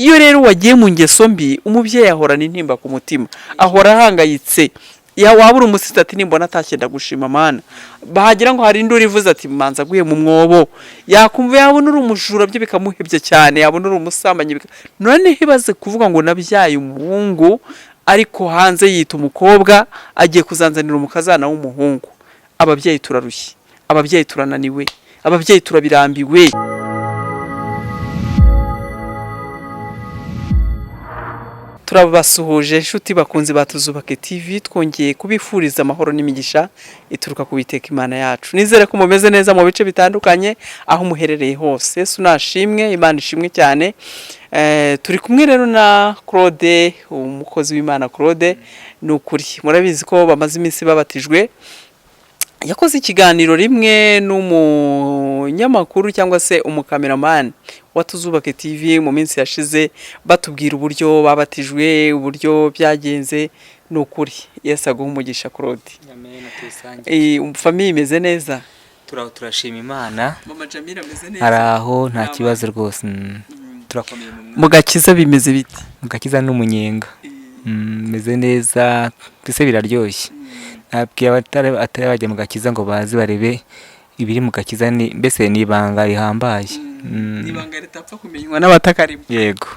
iyo rero wagiye mu ngeso mbi umubyeyi ahorana intimba ku mutima, ahora ahangayitse. Wabura umusitsi ati nimbona atashye ndagushima mana, bahagira ngo hari induru ivuze ati manza aguye mu mwobo, yakumva yabona uri umujura byo bikamuhebye cyane, yabona uri umusambanyi none hibaze kuvuga ngo nabyaye umuhungu ariko hanze yita umukobwa agiye kuzanzanira umukazana w'umuhungu. Ababyeyi turarushye, ababyeyi turananiwe, ababyeyi turabirambiwe. Turabasuhuje inshuti bakunzi batuzubake TV, twongeye kubifuriza amahoro n'imigisha ituruka ku Uwiteka Imana yacu. Nizere ko mumeze neza mu bice bitandukanye aho muherereye hose. Yesu nashimwe, Imana ishimwe cyane. Turi kumwe rero na Claude, umukozi w'Imana Claude. Nukuri murabizi ko bamaze iminsi babatijwe. Yakoze ikiganiro rimwe n'umunyamakuru cyangwa se umukameraman wa Tuzubake TV mu minsi yashize, batubwira uburyo babatijwe, uburyo byagenze. Nukuri Yesu aguha umugisha Claude. Amen. Tusange. Famille imeze neza? Turashima Imana. Mama Jamila ameze neza? Araho nta kibazo rwose. Turakomeye mu Gakiza bimeze bite? Mu Gakiza n'umunyenga. Meze neza, twese biraryoshye. Nabwiye abatari bajya mu Gakiza ngo bazi barebe ibiri mu Gakiza, ni mbese ni ibanga rihambaye. Ibanga ritapfa kumenywa n'abatakarimo. Yego.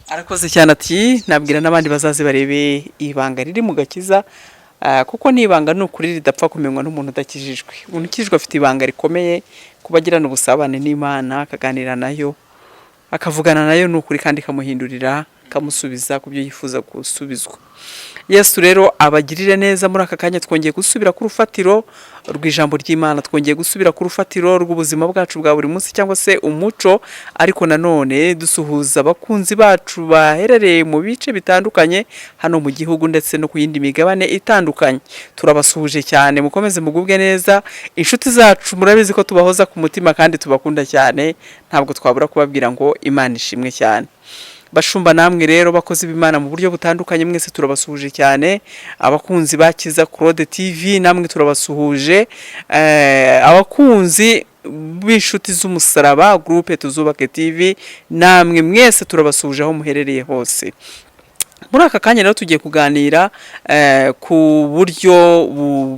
Arakoze cyane ati nabwira n'abandi bazazi barebe ibanga riri mu Gakiza, kuko ni ibanga n'ukuri ridapfa kumenywa n'umuntu udakijijwe. Umuntu ukijijwe afite ibanga rikomeye, kubagirana ubusabane n'Imana, akaganira nayo, akavugana nayo n'ukuri kandi kamuhindurira, kamusubiza ku byo yifuza gusubizwa. Yesu rero abagirire neza. Muri aka kanya twongeye gusubira ku rufatiro rw'ijambo ry'Imana, twongeye gusubira ku rufatiro rw'ubuzima bwacu bwa buri munsi cyangwa se umuco, ariko nanone dusuhuza abakunzi bacu baherereye mu bice bitandukanye hano mu gihugu ndetse no ku yindi migabane itandukanye. Turabasuhuje cyane, mukomeze mugubwe neza. Inshuti zacu murabizi ko tubahoza ku mutima kandi tubakunda cyane, ntabwo twabura kubabwira ngo Imana ishimwe cyane. Bashumba namwe rero bakoze b'Imana mu buryo butandukanye, mwese turabasuhuje cyane. Abakunzi bakiza Claude TV namwe turabasuhuje. Abakunzi b'inshuti z'umusaraba groupe Tuzubake TV namwe mwese turabasuhuje aho muherereye hose. Muri aka kanya rero tugiye kuganira ku buryo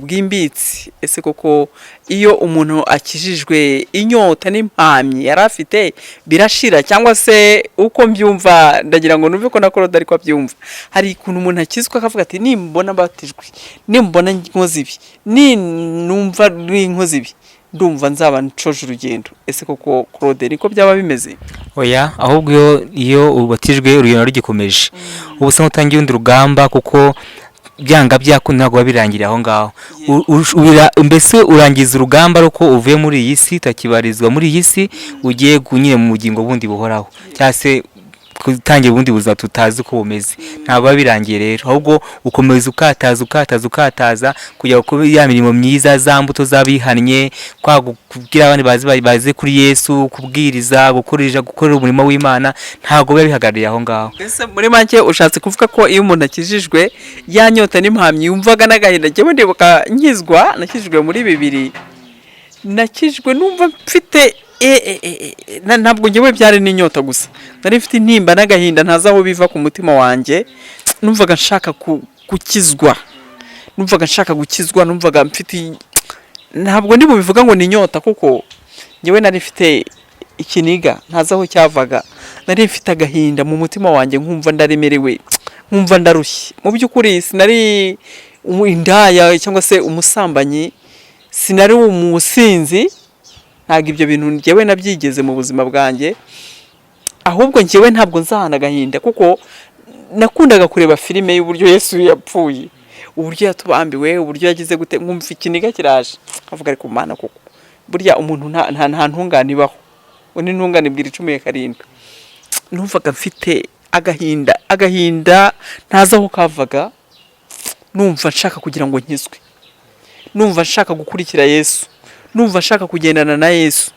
bwimbitse. Ese koko iyo umuntu akijijwe inyota n'impamyi yari afite birashira, cyangwa se uko mbyumva, ndagira ngo numve ko na Claude ariko abyumva. Hari ikuntu umuntu akizwa akavuga ati nimbona batijwe, nimbona inkozi ibi, numva inkozi ibi, ndumva nzaba ncoje urugendo. Ese koko Claude niko byaba bimeze? Oya, ahubwo iyo ubatijwe urugendo rugikomeje. Ubu se utangiye undi rugamba, kuko byanga byakunda ntabwo birangira aho ngaho. Mbese urangiza urugamba ruko uvuye muri iyi si, takibarizwa muri iyi si, ugiye kunyine mu bugingo bundi buhoraho, cyase kutangira ubundi buzima tutazi uko bumeze. Ntabwo birangiye rero, ahubwo ukomeza ukataza kujya kuba ya mirimo myiza, za mbuto zabihannye, kubwira abandi baze kuri Yesu, kubwiriza, gukorera umurimo w'Imana. Ntabwo biba bihagarariye aho ngaho. Mbese muri make ushatse kuvuga ko iyo umuntu akijijwe yanyota n'impamyi yumvaga n'agahinda. Njyewe ndibuka nkizwa, nakijijwe muri 2000, nakijijwe numva mfite ntabwo njyewe byari n'inyota gusa, nari mfite intimba n'agahinda ntazi aho biva ku mutima wanjye. Numvaga nshaka gukizwa, numvaga mfite, ntabwo ndi bubivuga ngo ni inyota, kuko njyewe nari mfite ikiniga ntazi aho cyavaga. Nari mfite agahinda mu mutima wanjye, nkumva ndaremerewe, nkumva ndarushye. Mu by'ukuri sinari indaya cyangwa se umusambanyi, sinari umusinzi, ntabwo ibyo bintu njyewe nabyigeze mu buzima bwanjye. Ahubwo njyewe ntabwo nzahana agahinda, kuko nakundaga kureba filime y'uburyo Yesu yapfuye, uburyo yatubambiwe, uburyo yagize gute, nkumva ikiniga kiraje, avuga ariko Mana koko burya umuntu nta ntungane ibaho, undi ntungane bwira 17. Numvaga mfite agahinda ntazi aho kavaga. Numva nshaka kugira ngo nkizwe, numva nshaka gukurikira Yesu, numva nshaka kugendana na Yesu.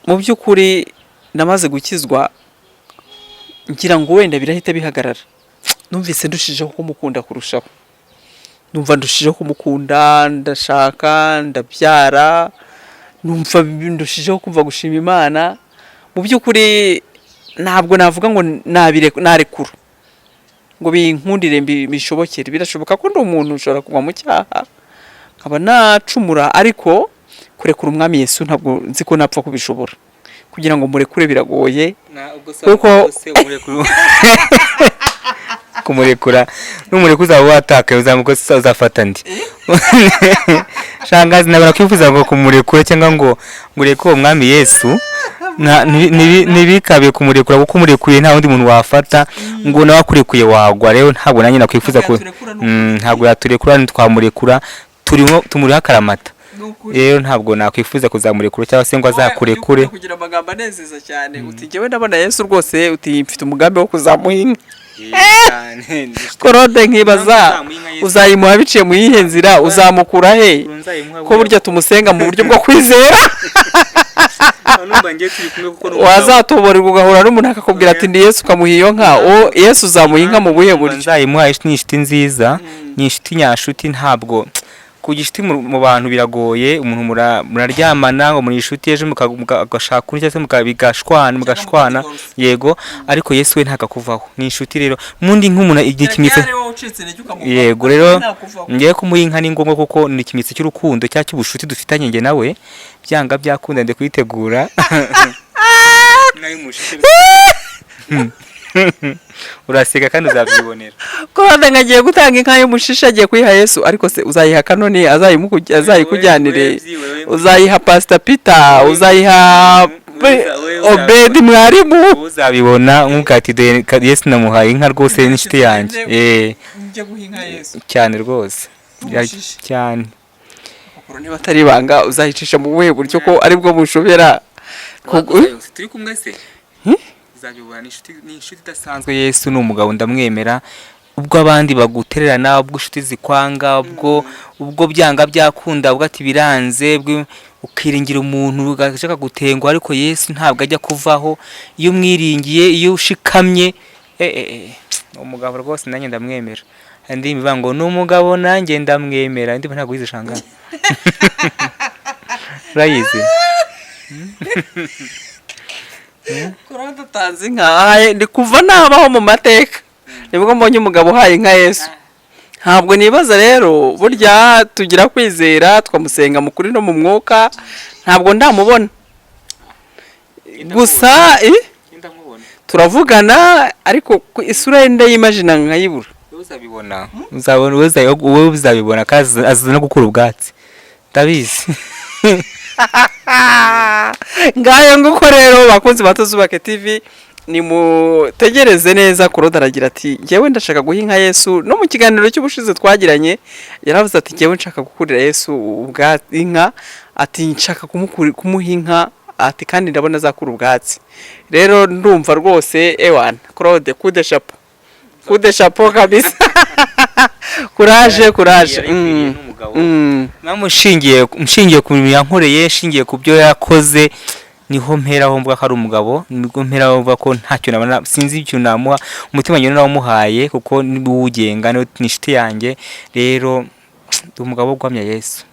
Mu by'ukuri namaze gukizwa, ngira ngo wenda birahita bihagarara. Numvise ndushijeho kumukunda kurushaho, numva ndushijeho kumukunda, ndashaka, ndabyara, numva ndushijeho kumva gushima Imana. Mu by'ukuri ntabwo navuga ngo narekura ngo binkundire bishobokere. Birashoboka ko ndi umuntu ushobora kugwa mu cyaha nkaba nacumura, ariko kurekura umwami Yesu ntabwo nzi ko napfa kubishobora. Kugira ngo murekure biragoye kuko kumurekura n'umurekura uzaba watakaye uzafata ndi shangazi nabona kwifuza ngo kumurekura cyangwa ngo ngureke uwo mwami Yesu ntibikabe kumurekura, kuko umurekuye nta wundi muntu wafata ngo nawe akurekuye wagwa. Rero ntabwo nanjye nakwifuza ko ntabwo yaturekura ntitwamurekura, tumuriho akaramata. Rero ntabwo nakwifuza kuzamurekura cyangwa se ngo azakurekure. Kugira amagambo anezeza cyane uti njyewe ndabona Yesu rwose, uti mfite umugambi wo kuzamuhinga Claude nkibaza uzayimuha biciye mu yihe nzira, uzamukura he ko burya tumusenga mu buryo bwo kwizera wazatoborerwa ugahura n'umuntu akakubwira ati ndi Yesu ukamuha iyo nka, Yesu uzamuha inka mu buhe buryo? Nzayimuha ni inshuti nziza, ni inshuti nyashuti. Ntabwo kugira inshuti mu bantu biragoye, umuntu muraryamana ngo muri inshuti ejo mugashaka undi cyangwa se mugashwana yego, ariko Yesu we ntakakuvaho, ni inshuti. Rero mundi nk'umuntu igikimitse yego, rero ngiye kumuha inka ni ngombwa kuko ni ikimitse cy'urukundo cya cy'ubushuti dufitanye nge nawe, byanga byakunda nde kuyitegura uraseka kandi uzabyibonera. Claude ngagiye gutanga inka y'umushisha agiye kuyiha Yesu, ariko se uzayiha Kanoni azayikujyanire, uzayiha Pastor Peter, uzayiha Obedi mwarimu, uzabibona nk'uko ati Yesu namuhaye inka rwose n'inshuti yanjye njye guha inka Yesu cyane rwose cyane. Niba atari ibanga uzayicisha mu buhe buryo ko aribwo mushobera turi kumwe se uzabibona. Ni inshuti idasanzwe. Yesu ni umugabo ndamwemera. Ubwo abandi bagutererana, ubwo inshuti zikwanga, ubwo byanga byakunda, ubwo ati biranze, ukiringira umuntu ugashaka gutengwa, ariko Yesu ntabwo ajya kuvaho. Iyo umwiringiye, iyo ushikamye, umugabo rwose nanjye ndamwemera. Andi bivuga ngo ni umugabo nanjye ndamwemera. Ndi ntabwo yize shangana urayizi Claude atanze inka ndi kuva nabaho mu mateka nibwo mbonye umugabo uhaye inka Yesu. Ntabwo nibaza rero burya tugira kwizera twamusenga mu kuri no mu mwuka, ntabwo ndamubona gusa turavugana, ariko isura ye ndayimagina nkayibura. Uzabibona wowe uzabibona kandi azaza no gukura ubwatsi ndabizi. Ngayo nguko rero bakunzi batuzubake TV ni mutegereze neza. Claude aragira ati njyewe ndashaka guha inka Yesu. No mu kiganiro cy'ubushize twagiranye yaravuze ati njyewe nshaka gukurira Yesu ubwatsi inka, ati nshaka kumuha inka, ati kandi ndabona azakura ubwatsi. Rero ndumva rwose ewana Claude kude chapeau kabisa courage namushingiye ku bintu yankoreye, shingiye ku byo yakoze, niho mperaho mvuga ko ari umugabo, niho mperaho mvuga ko ntacyo nabona, sinzi icyo namuha, umutima wanjye narawumuhaye kuko ni uwugenga, ni inshuti yanjye. Rero ndi umugabo wo guhamya Yesu,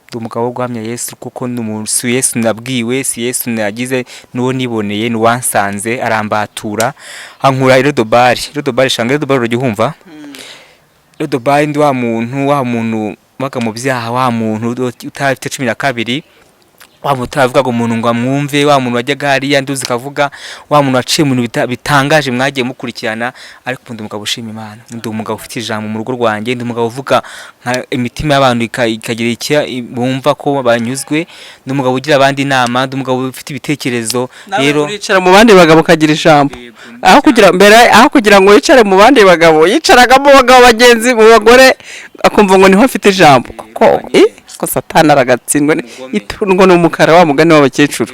ndi umugabo wo guhamya Yesu kuko si Yesu nabwiwe, si Yesu nagize, nuwo niboneye, nuwansanze arambatura ankura Rodobari shanga Rodobari uragihumva. Rodobari ndi wa muntu waga mu byaha, wa muntu utafite 12, wa muntu utavuga ngo umuntu ngo amwumve, wa muntu wajyaga hariya nduzi kavuga, wa muntu waciye mu bintu bitangaje mwagiye mukurikirana. Ariko ndi umugabo ushima Imana, ndi umugabo ufite ijambo mu rugo rwanjye, ndi umugabo uvuga imitima y'abantu ikagira iki bumva ko banyuzwe, ndi umugabo ugira abandi inama, ndi umugabo ufite ibitekerezo. Rero yicara mu bandi bagabo kagira ijambo, aho kugira ngo yicare mu bandi bagabo yicaraga mu bagabo bagenzi, mu bagore akumva ngo niho afite ijambo. Ko Satani aragatsindwa ngo ni umukara wa mugani w'abakecuru.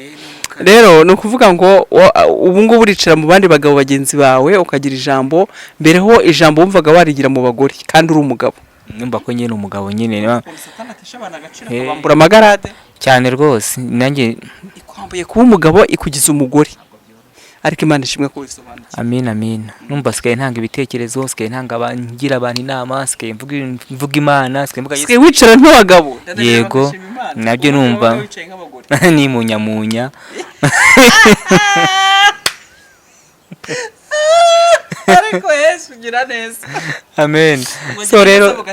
Rero ni ukuvuga ngo ubu ngubu uricara mu bandi bagabo bagenzi bawe ukagira ijambo, mbereho ijambo wumvaga warigira mu bagore kandi uri umugabo. Numva ko nyine umugabo nyine Satani atishobana agaciro akabambura amagarade cyane rwose. Nanjye ikwambuye kuba umugabo ikugiza umugore, ariko Imana ishimwe ko wisobanukira. Amin. Numva sikaye ntanga ibitekerezo, sikaye ntanga ngira abantu inama, sikaye mvuga Imana, sikaye wicara nk'abagabo. Yego nabyo numva ni munyamunya ariko Yesu ugira neza. Amen. So rero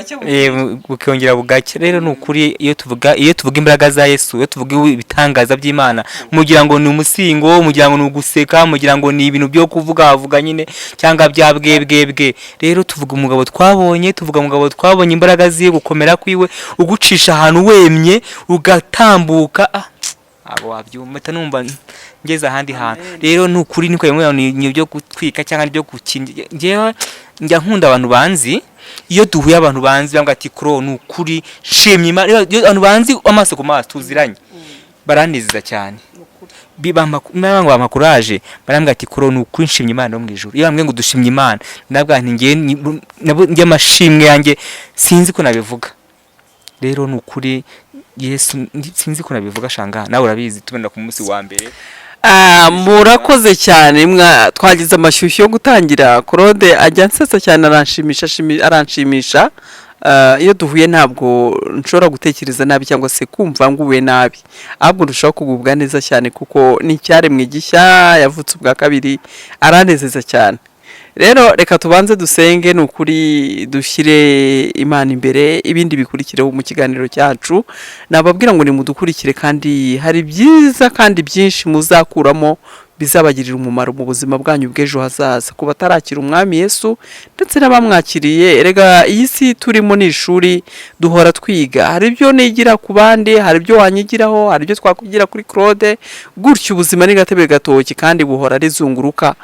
bukongera bugacya. Rero ni ukuri iyo tuvuga imbaraga za Yesu, iyo tuvuga ibitangaza by'Imana, mugira ngo ni umusingo, mugira ngo ni uguseka, mugira ngo ni ibintu byo kuvuga nyine cyangwa bya bwebwebwe. Rero tuvuga umugabo twabonye imbaraga ziye, gukomera kwiwe, ugucisha ahantu wemye ugatambuka. Abo wabyumva numva ngeze ahandi hantu. Rero ni ukuri niko ni byo gutwika cyangwa byo gukingira. Ngewe njya nkunda abantu banzi, iyo duhuye abantu banzi bambwa ati Kro ni ukuri shimye Imana. Iyo abantu banzi amaso ku maso tuziranye baranezeza cyane, bibamba courage, barambwa ati Kro ni ukuri nshimye Imana yo mu ijuru. Iyo bambwe ngo dushimye Imana, nabwo nti nge amashimwe yanjye sinzi ko nabivuga. Rero ni ukuri Yesu sinzi ko nabivuga shanga, nawe urabizi tubenda ku munsi wa mbere. Murakoze cyane, twagize amashyushyu yo gutangira. Claude ajya nsetsa cyane, aranshimisha. Iyo duhuye ntabwo nshobora gutekereza nabi cyangwa se kumva nguwe nabi, ahubwo ndushaho kugubwa neza cyane kuko ni icyaremwe gishya, yavutse ubwa kabiri, aranezeza cyane. Rero reka tubanze dusenge, ni ukuri dushyire Imana imbere, ibindi bikurikireho mu kiganiro cyacu. Nababwira ngo nimudukurikire, kandi hari byiza kandi byinshi muzakuramo bizabagirira umumaro mu buzima bwanyu bw'ejo hazaza, ku batarakira umwami Yesu ndetse n'abamwakiriye. Erega iyi si turimo ni ishuri, duhora twiga. Hari ibyo nigira ku bandi, hari ibyo wanyigiraho, hari ibyo twakwigira kuri Claude. Gutyo ubuzima ni gatebe gatoki kandi buhora rizunguruka.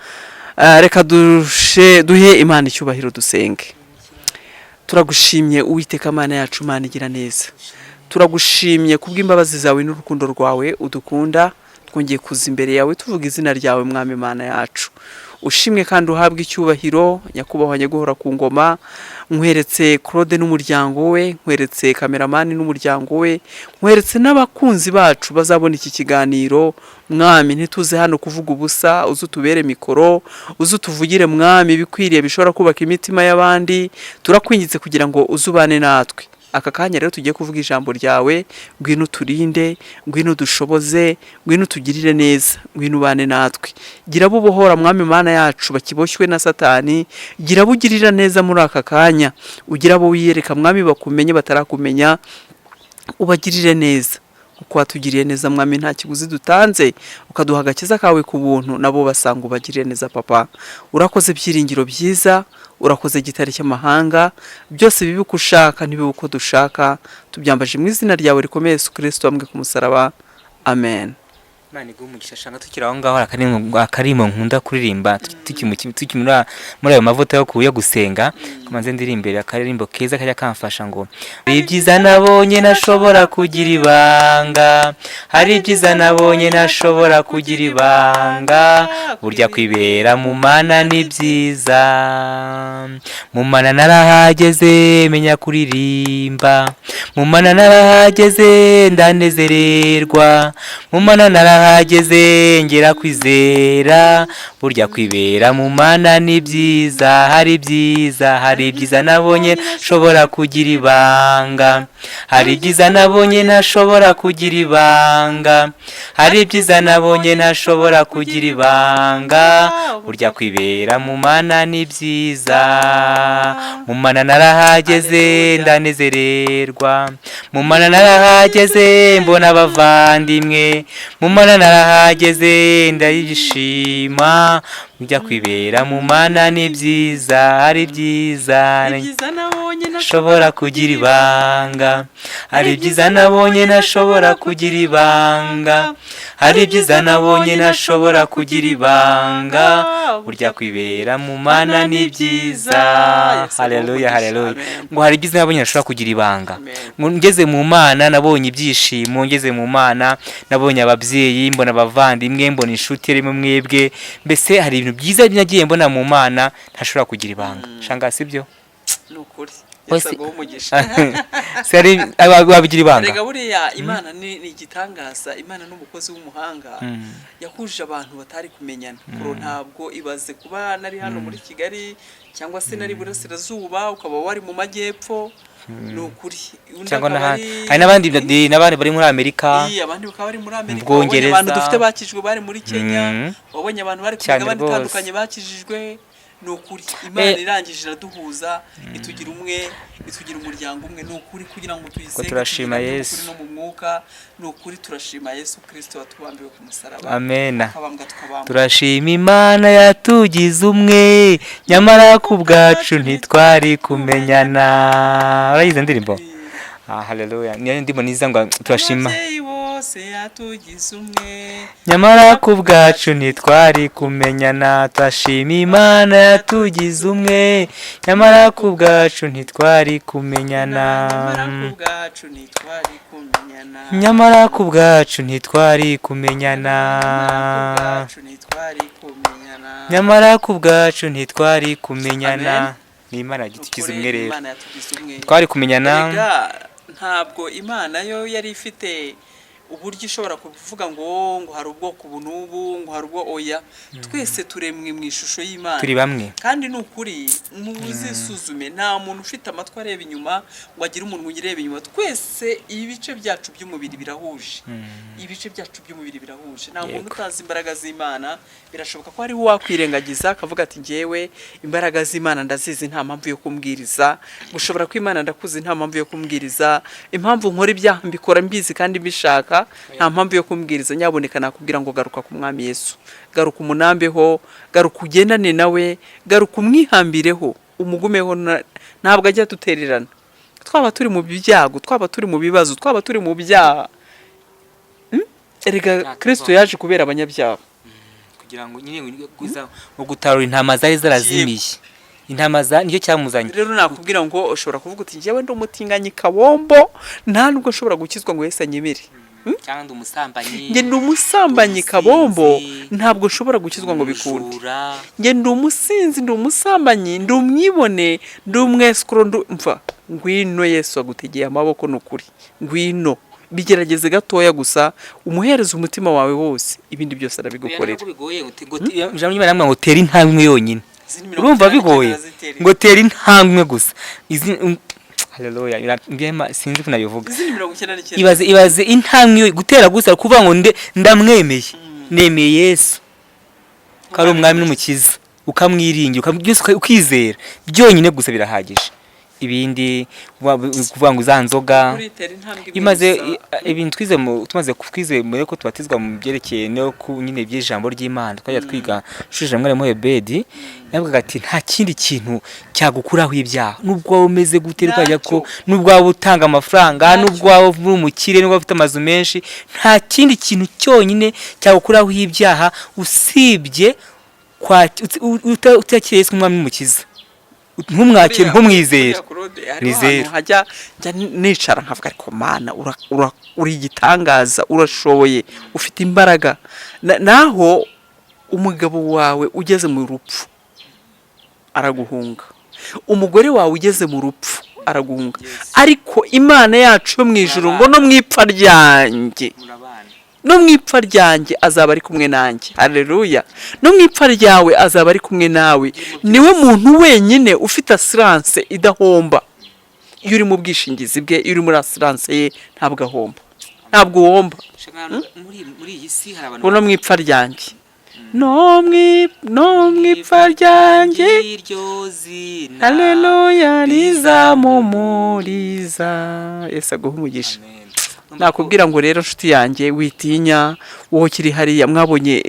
Reka duhe Imana icyubahiro, dusenge. Turagushimye Uwiteka Mana yacu, Mana igira neza. Turagushimye kubw'imbabazi zawe n'urukundo rwawe udukunda. Twongeye kuza imbere yawe tuvuga izina ryawe, Mwami Mana yacu. Ushimwe kandi uhabwe icyubahiro, nyakubahwa nyaguhora ku ngoma. Nkweretse Claude n'umuryango we, nkweretse kameramani n'umuryango we, nkweretse n'abakunzi bacu bazabona iki kiganiro. Mwami, ntituze hano kuvuga ubusa, uzutubere mikoro, uzutuvugire Mwami bikwiriye bishobora kubaka imitima y'abandi. Turakwingize kugira ngo uzubane natwe. Aka kanya rero tugiye kuvuga ijambo ryawe, ngwino turinde, ngwino dushoboze, ngwino tugirire neza, ngwino ubane natwe. Gira abo ubohora Mwami Mana yacu bakiboshywe na Satani, gira abo ugirira neza muri aka kanya, ugira abo wiyereka Mwami bakumenye batarakumenya, ubagirire neza. Uko watugiriye neza Mwami, nta kiguzi dutanze, ukaduha agakiza kawe ku buntu, nabo basanga ubagirire neza Papa. Urakoze byiringiro byiza, urakoze gitari cy'amahanga, byose bibi uko ushaka ntibibe uko dushaka. Tubyambaje mu izina ryawe rikomeye Yesu Kristo wambwe ku musaraba. Amen. Imana igumugisha shanga tukira aho ngaho akarimo nkunda kuririmba tukimura muri ayo mavuta yo gusenga. Kumanze ndirimbere akaririmbo keza kajya kamfasha ngo hari ibyiza nabonye nashobora kugira ibanga, hari ibyiza nabonye nashobora kugira ibanga, burya kwibera mu Mana ni byiza. Mu Mana narahageze menya kuririmba, mu Mana narahageze ndanezererwa, mu Mana narahageze ngera kwizera, burya kwibera mu Mana ni byiza. Hari ibyiza nabonye nashobora kugira ibanga, hari ibyiza nabonye nashobora kugira ibanga, hari ibyiza nabonye nashobora kugira ibanga, burya kwibera mu Mana ni byiza. Mu Mana narahageze ndanezererwa, mu Mana narahageze mbona abavandimwe, mu Mana narahageze ndayishima, burya kwibera mu Mana ni byiza. Hari ibyiza nashobora kugira ibanga, hari ibyiza nabonye nashobora kugira ibanga, hari ibyiza nabonye nashobora kugira ibanga, burya kwibera mu Mana ni byiza. Haleluya, haleluya. Ngo hari ibyiza nabonye nashobora kugira ibanga, ngo ngeze mu Mana nabonye ibyishimo, ngeze mu Mana nabonye ababyeyi, mbona abavandimwe, mbona inshuti irimo mwebwe. Mbese hari ibintu byiza binagiye mbona mu Mana ntashobora kugira ibanga. Shanga sibyo? Nukuri. Yasago umugisha. Sari wabigira ibanga. Rega buriya Imana ni igitangaza, Imana n'umukozi w'umuhanga. Yahuje abantu batari kumenyana. Kuro ntabwo ibaze kuba nari hano muri Kigali cyangwa se nari burasirazuba ukaba wari mu majyepfo. ni ukuri Undi cyangwa akaba hari n'abandi bari muri Amerika, abandi bakaba bari muri Amerika, mu Bwongereza. wabonye abantu dufite bakijwe bari muri Kenya, wabonye abantu bari ku Cyane migabane rwose. itandukanye bakijijwe. Ni ukuri Imana irangije iraduhuza, itugira umwe, itugira umuryango umwe. Ni ukuri kugira ngo tuyisenge turashima tugirane Yesu. ukuri no mu mwuka. Ni ukuri turashima Yesu Kristo watubambiwe ku musaraba, Amen. akabambwa tukabambwa. Turashima Imana yatugize umwe, nyamara ku bwacu ntitwari kumenyana. Urayize ndirimbo? Haleluya. Niyo ndimo niza ngo turashima. Ababyeyi bose yatugize umwe, Nyamara ku bwacu ntitwari kumenyana. Turashima Imana yatugize umwe, nyamara ku bwacu ntitwari kumenyana. nyamara ku bwacu ntitwari kumenyana. Nyamara ku bwacu ntitwari kumenyana. Nyamara ku bwacu ntitwari kumenyana. Ni Imana yatugize umwe rero. Imana yatugize umwe. Twari kumenyana. Erega ntabwo Imana yo yari ifite uburyo ishobora kuvuga ngo hari ubwoko ubu n'ubu, ngo hari ubwo oya. Twese turemwe mu ishusho y'Imana. Turi bamwe. Kandi ni ukuri muzisuzume, nta muntu ufite amatwi areba inyuma ngo agire umuntu ureba inyuma. Twese ibice byacu by'umubiri birahuje. Ibice byacu by'umubiri birahuje. Nta muntu utazi imbaraga z'Imana. Birashoboka ko ari wakwirengagiza akavuga ati ngewe imbaraga z'Imana ndazizi, nta mpamvu yo kumbwiriza. Gushobora ko Imana ndakuzi, nta mpamvu yo kumbwiriza. Impamvu nkora ibyaha mbikora mbizi kandi mbishaka, nta mpamvu yo kumbwiriza. Nyaboneka nakubwira ngo garuka ku Mwami Yesu, garuka umunambeho, garuka ugendane nawe, garuka umwihambireho, umugumeho. Ntabwo ajya dutererana. Twaba turi mu byago, twaba turi mu bibazo, twaba turi mu byaha. Erega Kristo yaje kubera abanyabyaha, kugira ngo nyine ngo gutarura intama zari zarazimiye. Intama nicyo cyamuzanye. Rero nakubwira ngo ushobora kuvuga uti njyewe ndi umutinganyi kabombo, nta nubwo nshobora gukizwa ngo Yesu anyemere. Cyangwa ndi umusambanyi. Njye ndi umusambanyi kabombo, ntabwo nshobora gukizwa ngo bikunde. Njye ndi umusinzi, ndi umusambanyi, ndi umwibone, ndi umwesikoro, mva. Ngwino Yesu agutegeye amaboko n'ukuri. Ngwino bigerageze gatoya gusa, umuhereza umutima wawe wose, ibindi byose arabigukorera. Jambo nyuma namwe ngo tera intambwe yonyine. Urumva bigoye ngo tera intambwe gusa. Haleluya. Ngema sinzi kunabivuga. Ibaze intambwe gutera gusa kuvuga ngo ndamwemeye. Nemeye Yesu. Kari umwami n'umukiza. Ukamwiringira, ukizera. Byonyine gusa birahagije. Ibindi kuvuga ngo uzanzoga imaze ibintu tumaze kwizera ko tubatizwa mu byerekeye no nyine by'ijambo ry'Imana. Twajya twiga shuje mwari mu Ebedi, yavuga ati nta kindi kintu cyagukuraho ibyaha. Nubwo waba umeze gute, ukajya ko nubwo waba utanga amafaranga, nubwo waba uri umukire, nubwo ufite amazu menshi, nta kindi kintu cyonyine cyagukuraho ibyaha usibye utakiriye Yesu nk'umwami n'umukiza. Ntumwakire, ntumwizere. Nizere hajya nicara nkavuga ariko Mana uri igitangaza, urashoboye, ufite imbaraga. Naho umugabo wawe ugeze mu rupfu araguhunga, umugore wawe ugeze mu rupfu araguhunga, ariko Imana yacu yo mu ijuru ngo no mwipfa ryanjye azaba ari kumwe nanjye. Haleluya. No mwipfa ryawe azaba ari kumwe nawe. Niwe muntu wenyine ufite assurance idahomba. Iyo uri mu bwishingizi bwe, iyo uri muri assurance ye, ntabwo ahomba, ntabwo uhomba. muri iyi si hari abantu no mwipfa ryanjye, no mwipfa ryanjye, haleluya, rizamumuriza. Yesu aguhe umugisha. Nakubwira ngo rero nshuti yanjye witinya, wowe kiri hariya. Mwabonye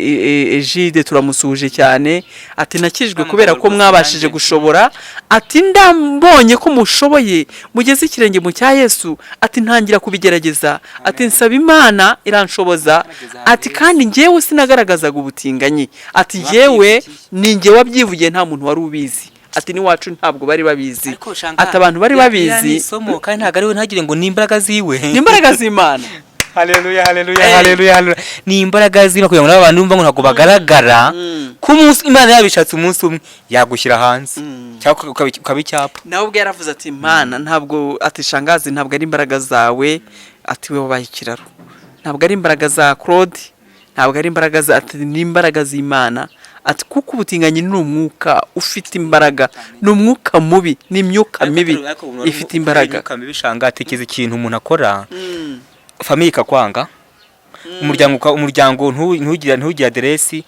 Egide turamusuhuje cyane, ati nakijwe kubera ko mwabashije gushobora, ati ndambonye ko mushoboye, mugeze ikirenge mu cya Yesu, ati ntangira kubigerageza, ati nsaba Imana iranshoboza, ati kandi njyewe sinagaragazaga ubutinganyi, ati njyewe ni njye wabyivugiye, nta muntu wari ubizi. Ati ni wacu ntabwo bari babizi, ati abantu bari babizi kandi ntabwo ari we, ntagire ngo ni imbaraga ziwe, ni imbaraga z'Imana. Haleluya, haleluya, haleluya. Ni imbaraga z'Imana kugira ngo n'abantu bumva ngo ntabwo bagaragara ko Imana yabishatse umunsi umwe yagushyira hanze cyangwa ukaba icyapa. Nawe ubwo yaravuze ati Mana ntabwo, ati shangazi ntabwo ari imbaraga zawe, ati we wabaye ikiraro, ntabwo ari imbaraga za Claude, ntabwo ari imbaraga za, ati ni imbaraga z'Imana. ati kuko ubutinganyi ni umwuka ufite imbaraga, ni umwuka mubi, ni imyuka mibi ifite imbaraga. Imyuka mibi shanga atekereza ikintu umuntu akora famiye ikakwanga, umuryango ntugire aderesi,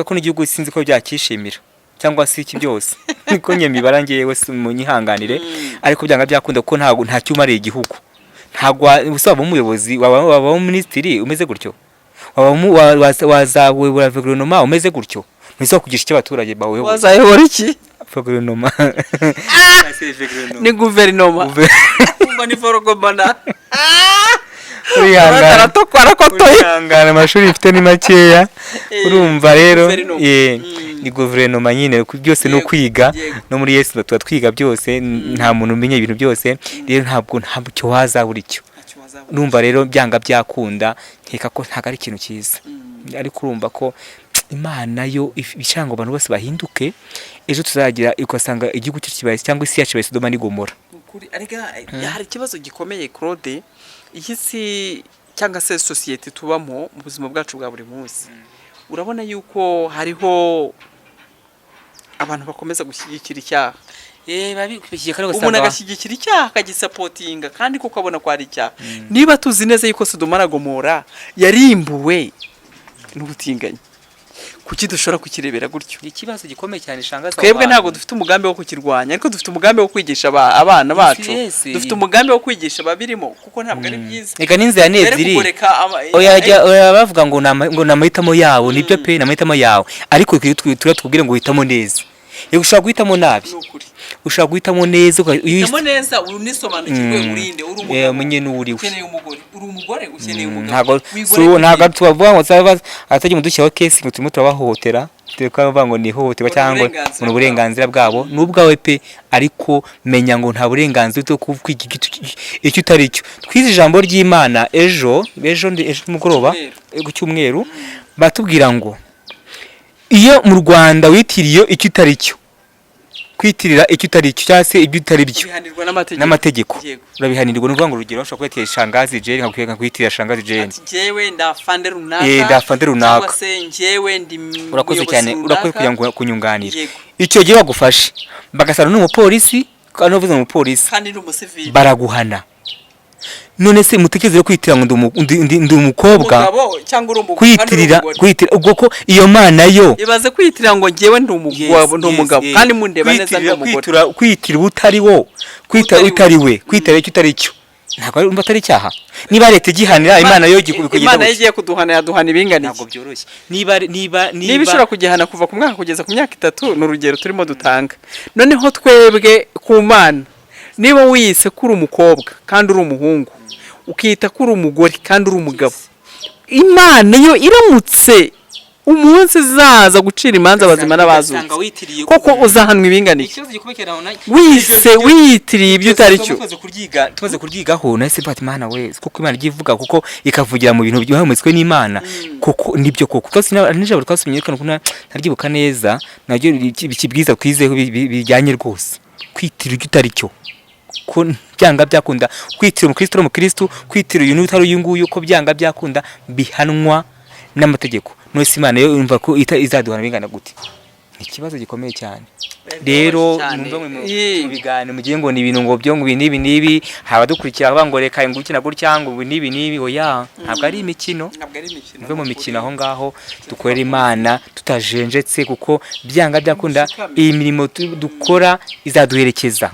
ko n'igihugu sinzi ko byakishimira cyangwa se iki byose niko nyemibara ngewe munyihanganire, ariko byanga byakunda ko nta cyumariye igihugu. Ntabwo usaba umuyobozi waba minisitiri umeze gutyo, wazayobora guverinoma umeze gutyo, ntizaba kugisha icyo abaturage bawe. Wazayobora iki? Guverinoma ni guverinoma ni forogomana urihangana amashuri mfite ni makeya, urumva rero ni guverinoma nyine, byose ni ukwiga, no muri Yesu tuba twiga byose, nta muntu umenya ibintu byose, rero ntabwo wazabura icyo. Urumva rero byanga byakunda, nkeka ko ntabwo ari ikintu cyiza, ariko urumva ko Imana yo ishanga abantu bose bahinduke, ejo tuzagira ugasanga igihugu cyacu kibaye cyangwa isi yacu ibaye Sodoma n'Igomora. Hari ikibazo gikomeye Claude, iyi si cyangwa se sosiyete tubamo mu buzima bwacu bwa buri munsi. Urabona yuko hariho abantu bakomeza gushyigikira icyaha, umuntu agashyigikira icyaha akagisapotinga kandi kuko abona ko ari icyaha. Niba tuzi neza yuko Sodoma na Gomora yarimbuwe n'ubutinganyi, kuki dushobora kukirebera gutyo? Ikibazo gikomeye cyane shangaza. Twebwe ntabwo dufite umugambi wo kukirwanya, ariko dufite umugambi wo kwigisha abana bacu, dufite umugambi wo kwigisha babirimo, kuko ntabwo ari byiza. Reka n'inzira ni ebyiri, oya bavuga ngo namahitamo yawo, nibyo pe namahitamo yawe, ariko tubwire ngo uhitamo neza. Yego ushaka guhitamo nabi, ushaka guhitamo neza, uhitamo neza, unisobanukirwe urinde, uri umugabo umenye uriwe, ukeneye umugore, uri umugore ukeneye umugabo. Ntabwo tubavuga ngo atajye mudushyiraho kesi ngo turimo turabahohotera, tukavuga ngo ni ihohoterwa cyangwa mu burenganzira bwabo n'ubwawe pe, ariko menya ngo nta burenganzira bwo kwiga icyo utari cyo. Twize ijambo ry'Imana ejo mugoroba ku cyumweru, batubwira ngo iyo mu Rwanda witiriye icyo utari cyo, kwitirira icyo utari cyo cyangwa se ibyo utari byo n'amategeko urabihanirwa. N'uvuga ngo urugero ushobora kwitira shangazi Jane, nkakwitirira shangazi Jane, njyewe ndafande runaka, cyangwa se njyewe ndi urakoze cyane, urakoze kugira ngo kunyunganira. Icyo gihe bagufashe bagasana n'umupolisi, kandi uvuze umupolisi kandi n'umusivili, baraguhana. None se mutekereze kwitira ngo ndi umukobwa, kwitirira ubwo ko iyo Mana yo ibaze kwitira ngo njyewe ndi umugabo kandi mundeba neza ndi umugore, kwitira utari wo, kwitira utari we, kwitira icyo utari cyo, ntabwo atari icyaha. Niba leta igihanira, Imana yo Imana igiye kuduhana, yaduhana ibinganiye, ntabwo byoroshye. Niba ishobora kugihana kuva ku mwaka kugeza ku myaka 3, n'urugero turimo dutanga. Noneho twebwe ku Mana, niba wiyise kuri umukobwa kandi uri umuhungu, ukita kuri umugore kandi uri umugabo, Imana yo iramutse umunsi zaza gucira imanza abazima n'abazutse, koko uzahanwa ibinganiye. Wise wiyitiriye ibyo utari cyo. Tumaze kuryigaho nahise mfata Imana we, kuko Imana igivuga kuko ikavugira mu bintu byahumetswe n'Imana, kuko nibyo koko nijabo twasomye kandi ntaryibuka neza, nabyo bikibwiza twizeho bijyanye rwose. Kwitira ibyo utari cyo, ko byanga byakunda, kwitira umukristo kwitira uyu n'utari uyu nguyu, ko byanga byakunda bihanwa n'amategeko. None Imana yo umva ko izaduhana bingana gute? Ni ikibazo gikomeye cyane. Rero numva mu bigane mugiye ngo ni ibintu ngo byo ngo nibi haba dukurikira ngo reka ingukina gutya ngo nibi oya, ntabwo ari imikino, mve mu mikino aho ngaho dukorera Imana tutajenjetse, kuko byanga byakunda iyi mirimo dukora izaduherekeza.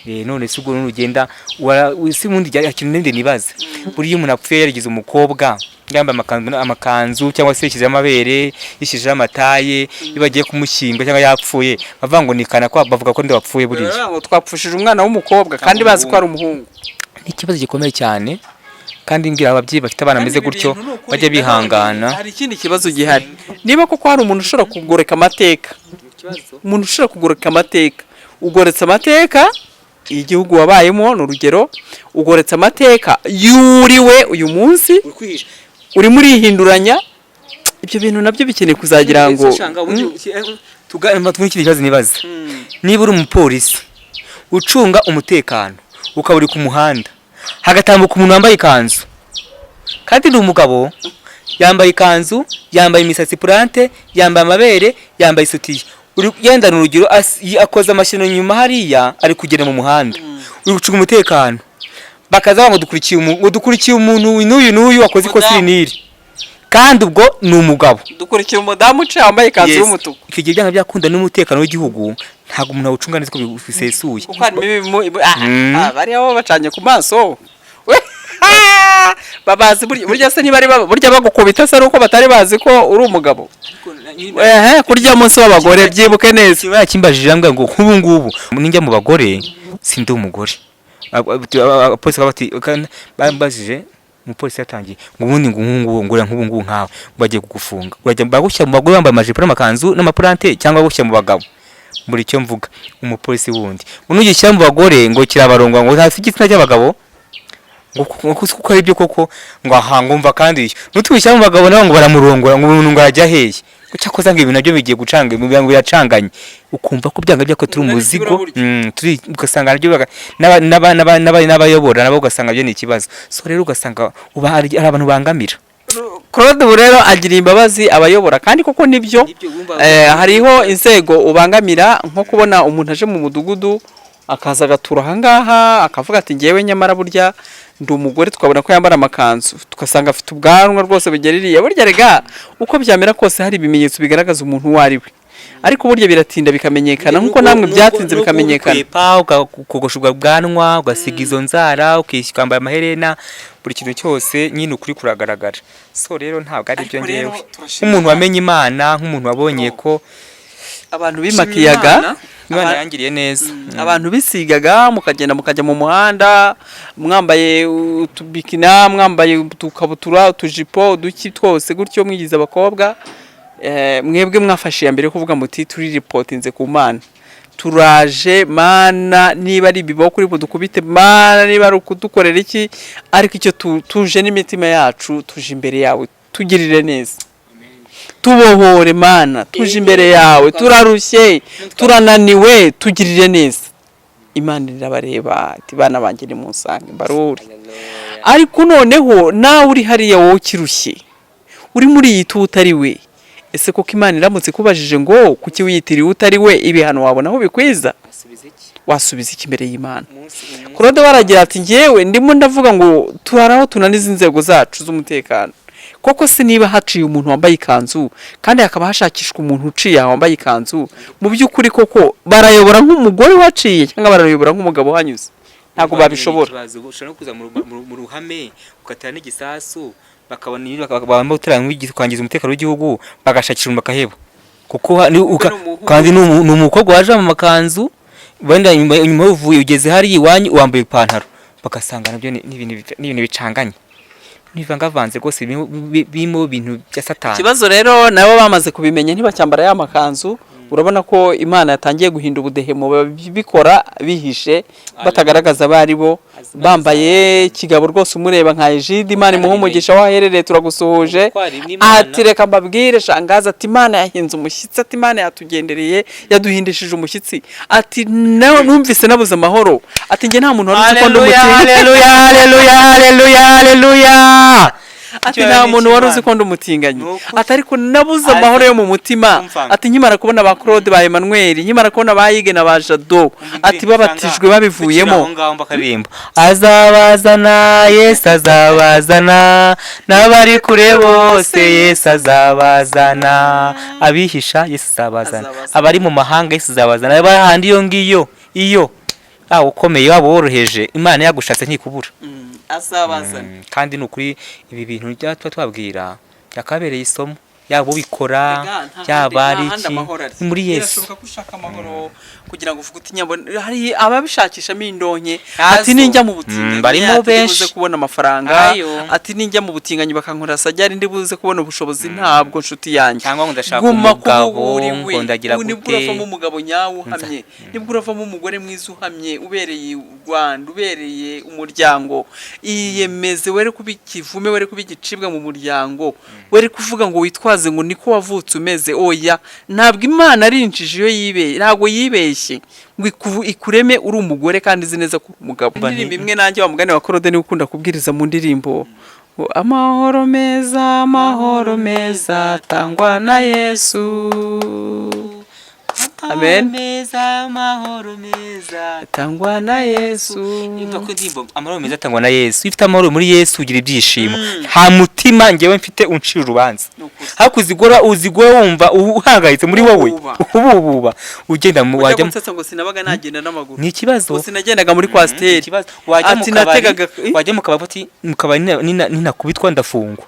None se ubwo n'ugenda si mundi ikintu ndende nibaza, buriya umuntu apfuye yarigize umukobwa yambaye amakanzu cyangwa se yishyize amabere, yishyize amataye, iyo bagiye kumushyinga cyangwa yapfuye bavuga ngo nikana ko bavuga ko ndi wapfuye. Buriya twapfushije umwana w'umukobwa kandi bazi ko ari umuhungu. Ni ikibazo gikomeye cyane, kandi ngira ababyeyi bafite abana bameze gutyo bajya bihangana. Hari ikindi kibazo gihari, niba koko hari umuntu ushobora kugoreka amateka, umuntu ushobora kugoreka amateka, ugoretse amateka igihugu wabayemo, n'urugero ugoretse amateka yuriwe uyu munsi, uri muri hinduranya, ibyo bintu nabyo bikeneye kuzagira ngo tuganira n'ikindi kibazo nibaza. Niba uri umupolisi ucunga umutekano, ukaba uri ku muhanda hagatambuka umuntu wambaye ikanzu kandi ndi umugabo yambaye ikanzu, yambaye imisatsi purante, yambaye amabere, yambaye isutiye, yenda n'urugero akoze amashyano nyuma hariya ari kugenda mu muhanda, uri gucunga umutekano, bakaza ngo dukurikiye umuntu n'uyu wakoze ikosa n'iri, kandi ubwo ni umugabo, dukurikiye umudamu uca wambaye ikanzu y'umutuku. Icyo gihe byanga byakunda n'umutekano w'igihugu ntabwo umuntu awucunga neza ko bisesuye, kuko bari aho bacanye ku maso babazi burya se niba burya bagukubita se uko batari bazi ko uri umugabo. Kurya munsi w'abagore byibuke neza. Kiba kimbajije ngo nk'ubu ngubu ninjya mu bagore sindi umugore. Abapolisi bambajije, umupolisi yatangiye ngo ubundi nk'ubu nkawe bagiye kugufunga, urajya bagushyira mu bagore bambaye amajipo n'amakanzu n'amapurante cyangwa bagushyira mu bagabo. Muri icyo mvuga umupolisi wundi unugishyira mu bagore ngo kirabarongwa ngo ntasi igitsina cy'abagabo ngo kuko ari byo koko ngo ahangumva kandi n'utubishyira mu bagabo nabo ngo baramurongora ngo umuntu ngo ajya heye cyakoza ngo ibintu nabyo bigiye gucanga ibintu biracanganye, ukumva ko byanga byako turi umuzigo, turi ugasanga nabyo n'abayobora nabo ugasanga byo ni ikibazo. So rero ugasanga uba ari abantu bangamira. Claude rero agira imbabazi abayobora kandi koko nibyo, hariho inzego ubangamira nko kubona umuntu aje mu mudugudu akaza agatura ahangaha akavuga ati ngewe nyamara burya ndi umugore, tukabona ko yambara amakanzu tugasanga afite ubwanwa rwose bugeririye. Burya rega uko byamera kose hari ibimenyetso bigaragaza umuntu uwo ari we, ariko burya biratinda bikamenyekana nkuko namwe byatinze bikamenyekana. Ukogosha ubwo bwanwa, ugasiga izo nzara, ukishyamba amaherena, buri kintu cyose nyine ukuri kuragaragara. So rero ntabwo ari byo ngewe nk'umuntu wamenye Imana, nk'umuntu wabonye ko abantu bimakiyaga, Imana yangiriye neza, abantu bisigaga mukagenda mukajya mu muhanda mwambaye utubikina, mwambaye utukabutura, utujipo, uduki twose gutyo mwigize abakobwa. Mwebwe mwafashe ya mbere kuvuga muti turi reportinze ku Mana, turaje Mana, niba ari bibaho kuri budukubite Mana, niba ari ukudukorera iki, ariko icyo tuje n'imitima yacu tuje imbere yawe, tugirire neza, tubohore Mana, tuje imbere yawe, turarushye, turananiwe, tugirire neza. Imana irabareba ati bana banjye ni munsange mbarure. Ariko noneho nawe uri hariya wowe kirushye, uri muri iyi utari we, ese koko Imana iramutse kubajije ngo kuki wiyitiriwe utari we, ibihano wabona aho bikwiza? Wasubiza iki imbere y'Imana? Claude baragira ati ngewe ndimo ndavuga ngo turaraho tunaniza inzego zacu z'umutekano. Koko se niba haciye umuntu wambaye ikanzu kandi hakaba hashakishwa umuntu uciye wambaye ikanzu, mu by'ukuri koko barayobora nk'umugore waciye cyangwa barayobora nk'umugabo hanyuze? Ntabwo babishobora. Ushobora no kuza mu ruhame ugatera n'igisasu, bakabona bakabamba kwangiza umutekano w'igihugu, bagashakira umakaheba kuko kandi ni umukobwa waje mu makanzu, wenda nyuma uvuye ugeze hari iwanyu wambaye ipantaro, bagasanga nabyo ni ibintu bicanganye, nivangavanze rwose bimo bintu bya Satani. Ikibazo rero nabo bamaze kubimenya ntibacyambara ya makanzu. Urabona ko Imana yatangiye guhinda ubudehemo, bikora bihishe batagaragaza bari bo, bambaye kigabo rwose umureba nka Ejide. Imana imuha umugisha waherereye, turagusuhuje. Ati reka mbabwire shangaza, ati Imana yahinze umushyitsi, ati Imana yatugendereye, yaduhindishije umushyitsi, ati numvise nabuze amahoro, ati nge nta muntu wari uzi ko ndi umutinganya. Haleluya haleluya haleluya haleluya. Ati nta muntu wari uzi ko ndi umutinganyi, ati ariko nabuze amahoro yo mu mutima. Ati nkimara kubona ba Claude ba Emmanuel, nkimara kubona ba Yige na ba Jado, ati babatijwe babivuyemo. Azabazana Yesu azabazana, n'abari kure bose Yesu azabazana, abihisha Yesu azabazana, abari mu mahanga Yesu azabazana, abahandi iyo ngiyo iyo ukomeye waba woroheje, Imana yagushatse ntikubura. Azabazana. Kandi nukuri ibi bintu byatwa twabwira yakabereye isomo, yabo bikora yabari iki muri Yesu. Birashoboka kushaka amahoro kugira ngo uvuge uti nyabona, hari ababishakishamo indonke, ati ninjya mu butinganyi barimo benshi kubona amafaranga, ati ninjya mu butinganyi bakankora sajyari ndibuze kubona ubushobozi. Ntabwo nshuti yanjye, cyangwa ngo ndashaka umugabo ngo ndagira gute, nibwo uravamo umugabo nyawe uhamye, nibwo uravamo umugore mwiza uhamye, ubereye u Rwanda, ubereye umuryango. Iyemeze were kubikivume, were kubigicibwa mu muryango, were kuvuga ngo witwaze ngo niko wavutse umeze. Oya, ntabwo Imana ari injiji iyo yibeye, ntabwo yibeshye ngo ikureme uri umugore kandi izi neza ko umugabo. Indirimbo imwe nanjye wa mugani wa Claude ni ukunda kubwiriza mu ndirimbo amahoro meza, amahoro meza atangwa na Yesu. Amen. Amahoro meza Atangwa na Yesu. Imva ko ndimbo amahoro meza atangwa na Yesu. Ifite amahoro muri Yesu ugira ibyishimo. Nta mutima ngewe mfite uncira urubanza. Hakuzigora uzigora wumva uhangayitse muri wowe. Ubububa ugenda mu wajya mutsa ngo sinabaga nagenda n'amaguru. Ni ikibazo. Sinagendaga muri kwasteri. Ati nategaga wajya mukabati nina kubitwa ndafungwa.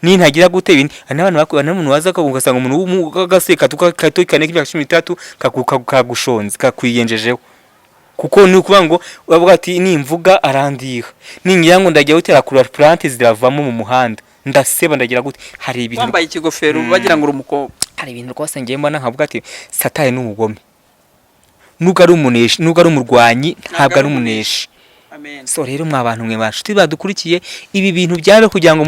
Nintagira gute ibindi n'abantu bakubana n'umuntu waza ugasanga umuntu w'ugaseka tukatokane k'imyaka 13 kagushonze kakwiyenjejeho kuko ni ukuvuga ngo bavuga ati nimvuga arandiha ningira ngo ndagiye gutera kura plante ziravamo mu muhanda ndaseba ndagira gute hari ibintu wambaye ikigofero bagira ngo urumukobwa hari ibintu rwose ngiye mbona nkavuga ati satani n'umugome nuko ari umuneshi nuko ari umurwanyi ntabwo ari umuneshi. Amen. So rero mwabantu mwe bashuti badukurikiye ibi bintu byabe kugira ngo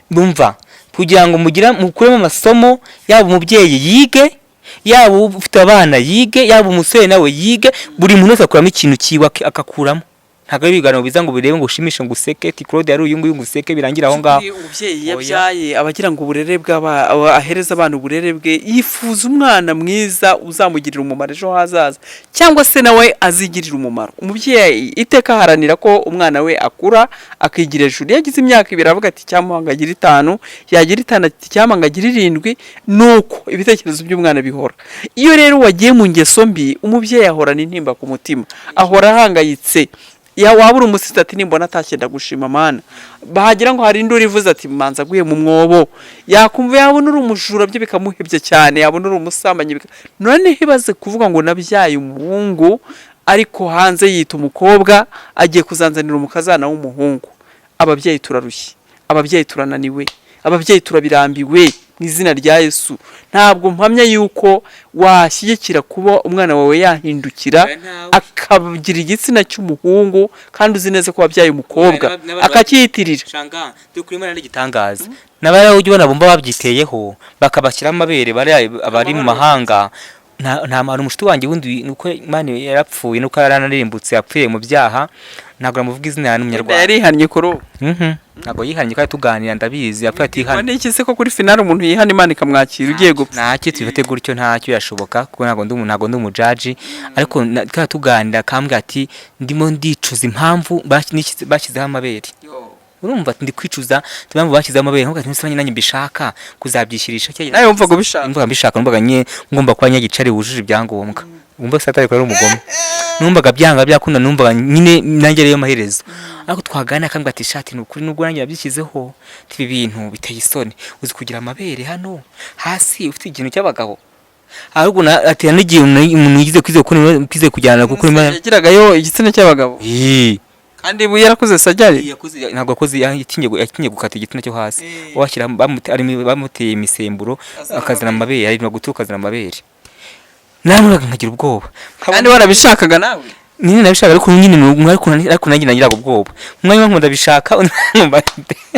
bumva kugira ngo mugira mukuremo amasomo yaba umubyeyi yige yaba ufite abana yige yaba umusore nawe yige buri muntu wese akuramo ikintu kiwa akakuramo ntago bigana biza ngo birebe ngo ushimishe ngo useke ti Claude yari uyu nguyu ngo useke birangira aho ngaho. Umubyeyi yabyaye abagira ngo uburere ahereza abantu uburere bwe yifuza umwana mwiza uzamugirira umumaro ejo hazaza cyangwa se nawe azigirira umumaro. Umubyeyi iteka haranira ko umwana we akura akigira ejuru yagize imyaka 2 avuga ati cyamuhangagira 5 yagira 5 ati cyamuhangagira 7 nuko ibitekerezo by'umwana bihora. Iyo rero wagiye mu ngeso mbi umubyeyi ahorana intimba ku mutima ahora ahangayitse ya wabura umusita ati nimbona atakenda gushima mana bahagira ngo hari induri ivuze ati manza guye mu mwobo yakumva yabona uri umujura byo bikamuhebye cyane yabona uri umusambanyi none hibaze kuvuga ngo nabyaye umuhungu ariko hanze yita umukobwa agiye kuzanzanira umukazana w'umuhungu. Ababyeyi turarushye, ababyeyi turananiwe, ababyeyi turabirambiwe mu izina rya Yesu. Ntabwo mpamya yuko washyigikira kuba umwana wawe yahindukira akagira igitsina cy'umuhungu kandi uzi neza ko wabyaye umukobwa akakiyitirira. Shanga dukuri Imana n'igitangaza nabara ujye ubona bomba babyiteyeho bakabashyira amabere abari mu mahanga. Nta muntu mushiti wanjye wundi nuko Imana yarapfuye nuko yaranarimbutse yapfuye mu byaha ntabwo namuvuga izina ya n'umunyarwanda yari hannye koro ntabwo yihannye kandi tuganira ndabizi yapfuye ati hano none iki se ko kuri final umuntu yihana Imana ikamwakira ugiye gupfa ntacyo tubifate gutyo ntacyo yashoboka kuko ntabwo ndi umujaji ariko kandi tuganira kambwa ati ndimo ndicuza impamvu bashyizeho amabere. Urumva ndi kwicuza impamvu bashyizeho amabere nkuko ati nanjye mbishaka kuzabyishyirisha cyane nayo umva gubishaka umva mbishaka numvaga ngomba kuba nyagicari wujuje ibyangombwa umva satari ko ari umugome numvaga byanga byakunda numvaga nyine nanjye rero maherezo ariko twagana kambwa ati shati nukuri nubwo nanjye yabyishyizeho ibi bintu biteye isoni uzi kugira amabere hano hasi ufite ikintu cy'abagabo ahubwo ati n'igihe umuntu yigize kwize kujyana kuko yagiragayo igitsina cy'abagabo kandi yarakuze sajari ntabwo akoze yakinye gukata igitsina cyo hasi washyira bamuteye imisemburo akazana amabere ari no gutukazana amabere namwe nkagira ubwoba kandi warabishakaga nawe nini nabishaka ariko nyine ariko nanjye nagiraga ubwoba umwanya nkunda bishaka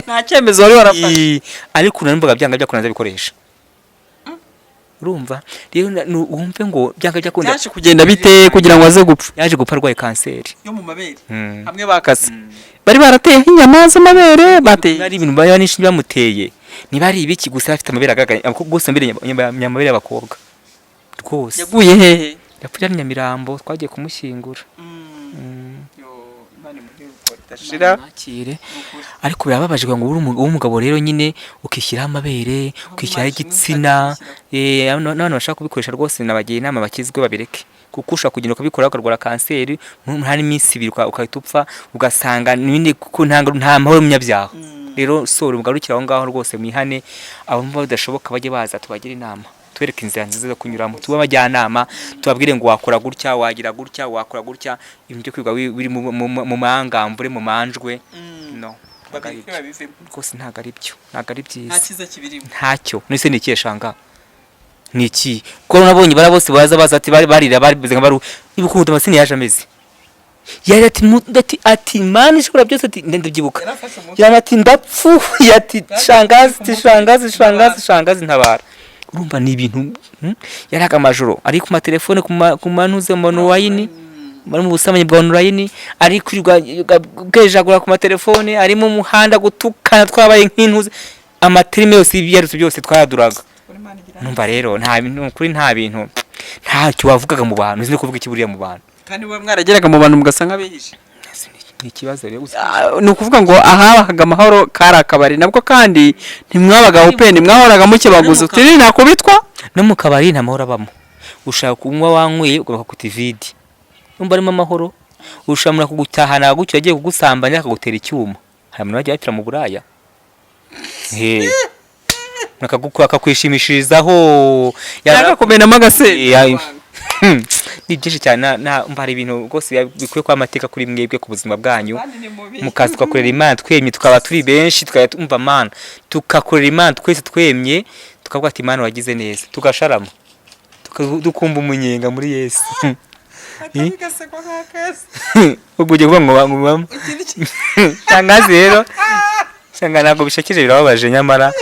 nta cyemezo wari warafashe ariko numvaga byanga byakunanza bikoresha. Urumva rero wumve ngo byanga byakunda yaje kugenda bite kugira ngo aze gupfa yaje gupfa arwaye kanseri yo mu mabere hamwe bakase bari barateye inyama z'amabere bateye ari ibintu bayanishinje bamuteye niba ari ibiki gusa afite amabere agagaye gose mbere nyamabere y'abakobwa rwose yaguye hehe yapfuye ari Nyamirambo twagiye kumushyingura ariko birababaje ngo uri umugabo rero nyine ukishyiraho amabere ukishyiraho igitsina n'abantu bashaka kubikoresha rwose nabagiye inama bakizwe babireke kuko ushaka kugenda ukabikora ukarwara kanseri hari iminsi 2 ukahita upfa ugasanga n'ibindi kuko nta mahoro y'umunyabyaha. Rero sore mugarukira aho ngaho rwose mwihane abumva badashoboka bajye baza tubagira inama tubereke inzira nziza zo kunyuramo tuba bajyanama tubabwire ngo wakora gutya wagira gutya wakora gutya ibyo kwigwa biri mu mangamvure mu manjwe no rwose ntago ari byiza nta kiza kibirimo ntacyo nise nikiyeshanga niki ko nabonye barabose baza ati barira baribuze nkabaru ibukunda amasini yaje ameze yari ati mani shobora byose ati ndabyibuka yari ati ndapfu yati shangazi ntabara. Urumva ni ibintu yaraga amajoro ari ku matelefone ku manuze mono wayini bari mu busambanyi bwa online, ari kwirirwa bwejagura ku matelefone, ari mu muhanda gutukana, twabaye nk'intuze, amaterime yose ibyarutse byose twayaduraga. Numva rero nta bintu kuri, nta bintu ntacyo wavugaga mu bantu, uzi no kuvuga ikiburiya mu bantu, kandi we mwarageraga mu bantu mugasa nk'abihishe. ni ikibazo rero. Ni ukuvuga ngo ahabahaga amahoro kari akabari nabwo, kandi ntimwabaga open, mwahoraga mukebaguza uti nakubitwa. No mu kabari nta mahoro abamo, ushaka kunywa wanyweye ugomba kukuta ividi, numva arimo amahoro. Ushamura kugutahana gutyo agiye kugusambanya akagutera icyuma, hari umuntu wagiye apfira mu buraya, akakwishimishirizaho yakakumenamo agaseri. Ni byinshi cyane, umva hari ibintu rwose bikwiye kwa amateka kuri mwebwe ku buzima bwanyu, mukaza tugakorera Imana twemye, tukaba turi benshi, tukaba Imana tugakorera Imana twese twemye, tukavuga ati Imana wagize neza, tugasharama dukumva umunyenga muri Yesu. Ubwo ugiye kuvuga ngo shangazi rero, shanga ntabwo bishakeje, birababaje nyamara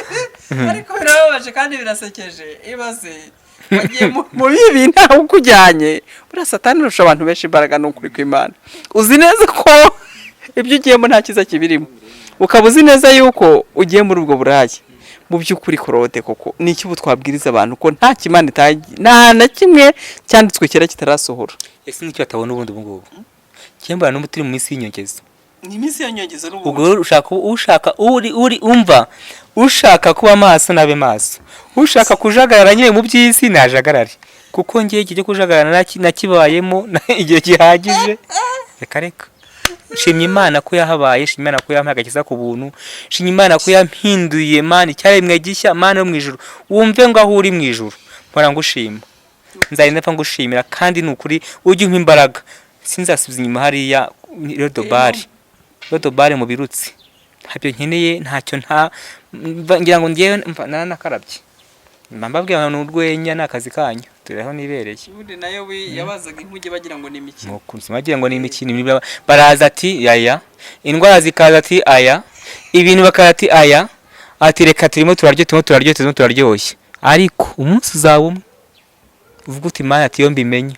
ariko birababaje kandi birasekeje. Ibaze wagiye mu bibi ntawe ukujyanye, buriya Satani arusha abantu benshi imbaraga n'ukuri kw'Imana. Uzi neza ko ibyo ugiyemo nta cyiza kibirimo, ukaba uzi neza yuko ugiye muri ubwo buraya. Mu by'ukuri Claude, koko ni iki twabwiriza abantu ko nta kimana nta na kimwe cyanditswe kera kitarasohora? Ese nicyo atabona ubundi ubungubu cyembara n'umutiri mu minsi y'inyongezo. Ni iminsi y'inyongezo n'ubu. Ubwo ushaka umva, ushaka kuba maso nabe maso, ushaka kujagarara nyine mu by'isi najagarare, kuko ngiye igihe cyo kujagarana nakibayemo igihe gihagije. Reka shimye Imana ko yahabaye, shimye Imana ko yampaye agakiza ku buntu, shimye Imana ko yampinduye Imana icyaremwe gishya, Imana yo mu ijuru. Wumve ngo aho uri mu ijuru mpora ngushima, nzarinda pfa ngushimira, kandi ni ukuri ujye umpa imbaraga, sinzasubiza inyuma hariya rodobare mu birutsi. Ntabyo nkeneye, ntacyo ngira ngo ngiye nanakarabye, mbabwiye abantu urwenya n'akazi kanyu, turiho nibereye. Ubundi nayo yabazaga inkuge bagira ngo ni imikino, bagira ngo ni imikino, baraza ati yaya, indwara zikaza ati aya, ibintu bakaza ati aya, ati reka turimo turaryoshye, ariko umunsi uzaba umwe uvuga uti Imana ati yo mbimenye,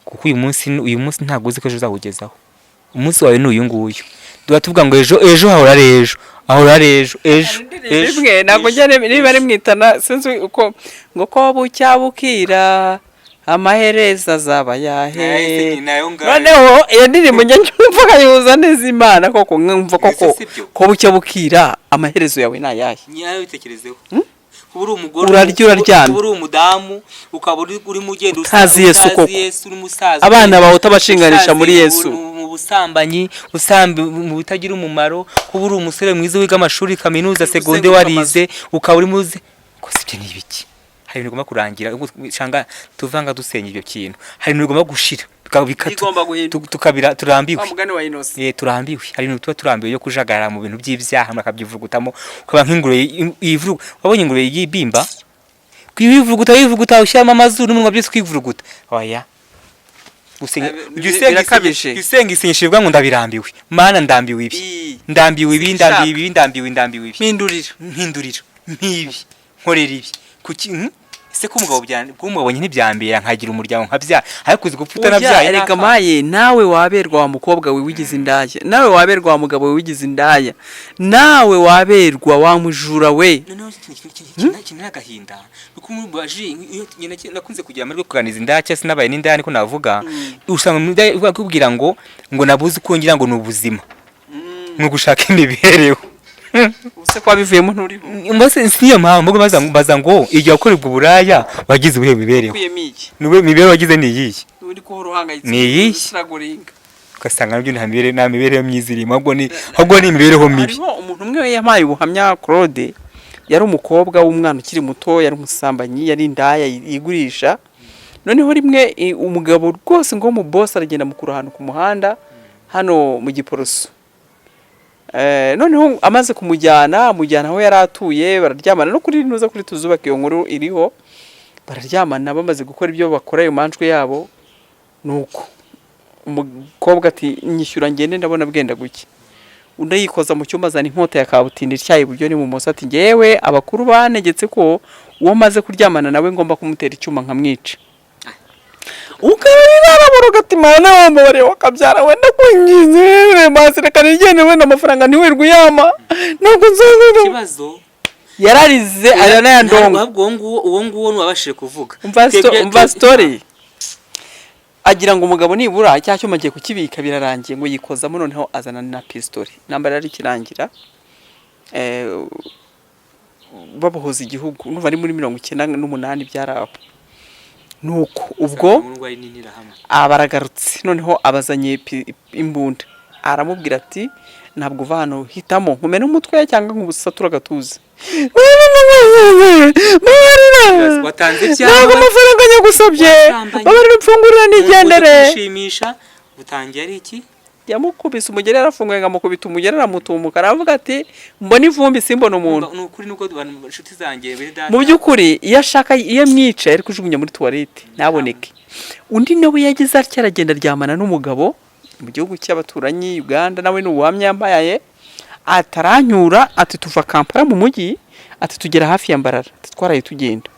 kuko uyu munsi ntabwo uzi ko ejo uzawugezaho. Umunsi wawe ni uyu nguyu, duha tuvuga ngo ejo hahora ari ejo. Ntabwo njyane niba ari mwitana sinzi uko ngo ko bucya bukira amaherezo azaba yahe. Noneho iyo ndirimbo njya nyumva kayuza neza Imana, koko nkumva ko bucya bukira amaherezo yawe ni ayahe. Nyayo bitekerezeho. Uri umugore, uraryana, uri umudamu, ukaba uri mugenda usazi Yesu, koko uri musaza, abana bawe utabashinganisha muri Yesu, mu busambanyi, mu bitagira umumaro, kuba uri umusore mwiza wiga amashuri kaminuza segonde warize, ukaba uri muze ko sibyo ni ibiki. Hari ibintu bigomba kurangira, shanga tuvanga dusenya ibyo kintu. Hari ibintu bigomba gushira, tukabira turambiwe. Turambiwe. Hari ibintu tuba turambiwe yo kujagarara mu bintu by'ibyaha, makabyivurugutamo, ukaba nk'ingurube ivurugu. Wabonye ingurube y'ibimba kwivuruguta ushyiramo amazuru n'umunwa byose kwivuruguta. Oya, usenga isenyishirwa ngo ndabirambiwe. Mana ndambiwe ibi, ndambiwe ibi, mpindurira nkibi, nkorera ibi kuki. Ese ko umugabo ntibyambera nkagira umuryango nkabya, ariko uzi gupfuta nabyaye. Erega maye, nawe waberwa wa mukobwa we wigize indaya, nawe waberwa wa mugabo we wigize indaya, nawe waberwa wa mujura we. Kintu n'agahinda nuko umubaji nakunze kugira amahirwe kuganiza indaya cyase nabaye n'indaya, niko navuga. Usanga bakubwira ngo nabuze uko ngira ngo ni ubuzima, ni ugushaka imibereho. Use kwa bivuyemo nturiho. Mbese siyo mpamvu baza ngo igihe ukorerwa uburaya wagize ubuhe mibereho. Nube mibereho wagize ni iyi. Uri ko uruhangayitse. Ni iyi. Ugasanga nabyo nta mibereho myiza irimo, ahubwo ni imibereho mibi. Hariho umuntu umwe yampaye ubuhamya, Claude, yari umukobwa w'umwana ukiri muto, yari umusambanyi, yari indaya yigurisha. Noneho rimwe umugabo rwose ngo mu boss aragenda mukuru ahantu ku muhanda hano mu Giporoso. Noneho amaze kumujyana aho yari atuye, bararyamana no kuri nuza kuri tuzubaka iyo nkuru iriho, bararyamana bamaze gukora ibyo bakora ayo manjwe yabo. Nuko umukobwa ati nyishyura ngende ndabona bwenda guke, undi yikoza mu cyumba azana inkota ya kabutindi ityaye iburyo n'ibumoso, ati ngewe abakuru banegetse ko uwo maze kuryamana nawe ngomba kumutera icyuma nkamwica. ukarira araboroga ati mana wambabariye wakabyara wenda kwinjiza maze reka nigende wenda amafaranga ntiwirwe uyama ntabwo nzabona ikibazo yararize aranayandonga uwo nguwo nubabashije kuvuga umva story agira ngo umugabo nibura cya cyuma giye kukibika birarangiye ngo yikozamo noneho azana na pistoli nambara ari kirangira babohoza igihugu n'uva ari muri 98 byaraho nuko ubwo abaragarutse noneho abazanye imbunda aramubwira ati ntabwo uva hano hitamo nkumene umutwe cyangwa nk'ubusatura gatuza watanze ntabwo amafaranga nyagusabye babarira mfungurira nigendere gushimisha utangiye ari iki yamukubise umugere arafunguye ngamukubita umugere aramutumuka aravuga ati mbona ivumbi simbona umuntu nukuri nuko inshuti zanjye mu by'ukuri iyo ashaka iyo mwica ari kujugunya muri toilette ntaboneke undi nawe yagize atya aragenda aryamana n'umugabo mu gihugu cy'abaturanyi Uganda nawe n'ubuhamya yambaye ataranyura ati tuva Kampala mu mujyi ati tugera hafi ya Mbarara twaraye tugenda